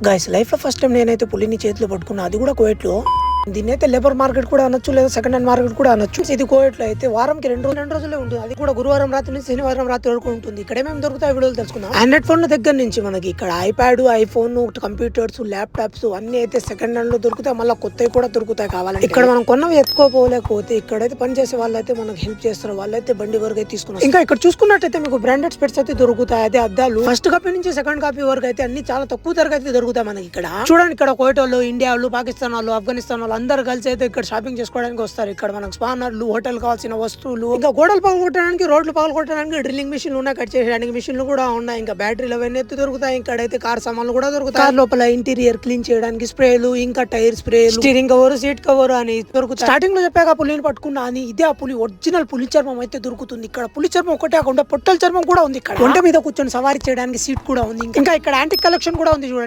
Guys life లో first time నేనైతే పులిని చేతిలో పట్టుకున్నా, అది కూడా కోయట్లో. దీన్ని అయితే లేబర్ మార్కెట్ కూడా అనొచ్చు, లేదా సెకండ్ హ్యాండ్ మార్కెట్ కూడా అనొచ్చు. ఇది కోయట్లో అయితే వారంకి రెండు రోజులే ఉంటుంది. అది కూడా గురువారం రాత్రి నుంచి శనివారం రాత్రి వరకు ఉంటుంది. ఇక్కడ ఏమేమి దొరుకుతాయి వీడియోలు తెలుసుకుందాం. ఆండ్రాయిడ్ ఫోన్ దగ్గర నుంచి మనకి ఇక్కడ ఐప్యాడ్, ఐఫోన్, కంప్యూటర్స్, ల్యాప్టాప్స్ అన్ని అయితే సెకండ్ హ్యాండ్ లో దొరుకుతాయి. మళ్ళీ కొత్తవి కూడా దొరుకుతాయి కావాలంటే. ఇక్కడ మనం కొన్నవి ఎత్తుకోపోలేకపోతే ఇక్కడైతే పనిచేసే వాళ్ళైతే మనకు హెల్ప్ చేస్తారు. వాళ్ళైతే బండి వరకు అయితే తీసుకున్నారు. ఇంకా ఇక్కడ చూసుకున్నట్టయితే మీకు బ్రాండెడ్ స్పెట్స్ అయితే దొరుకుతాయి. అదే అద్దాలు ఫస్ట్ కాపీ నుంచి సెకండ్ కాపీ వరకు అయితే అన్ని చాలా తక్కువ ధరకు అయితే దొరుకుతాయి మనకి ఇక్కడ. చూడండి, ఇక్కడ కోయట్ వాళ్ళు, ఇండియా వాళ్ళు, పాకిస్తాన్ వాళ్ళు, ఆఫ్ఘనిస్తాన్ వాళ్ళు అందరు కలిసి అయితే ఇక్కడ షాపింగ్ చేసుకోవడానికి వస్తారు. ఇక్కడ మనకు స్పానర్లు, హోటల్ కావాల్సిన వస్తువులు, ఇంకా గోడలు పగలగొట్టడానికి, రోడ్లు పగలగొట్టడానికి డ్రిల్లింగ్ మిషన్లు ఉన్నాయి, కట్ చేయడానికి మిషన్లు కూడా ఉన్నాయి. ఇంకా బ్యాటరీలు అవన్నీ అయితే దొరుకుతాయి. ఇక్కడైతే కార్ సామాన్లు కూడా దొరుకుతాయి. కార్ లోపల ఇంటీరియర్ క్లీన్ చేయడానికి స్ప్రేలు, ఇంకా టైర్ స్ప్రేలు, స్టీరింగ్ కవర్, సీట్ కవర్ అని దొరుకుతాయి. స్టార్టింగ్ లో చెప్పాక పులిని పట్టుకున్నా అని, ఇదే ఆ పులి ఒరిజినల్ పులి చర్మం అయితే దొరుకుతుంది. ఇక్కడ పులి చర్మం ఒకటే కాకుండా పొట్టల చర్మం కూడా ఉంది. ఇక్కడ ఒంట మీద కూర్చొని సవారీ చేయడానికి సీట్ కూడా ఉంది. ఇంకా ఇక్కడ యాంటిక్ కలెక్షన్ కూడా ఉంది చూడండి.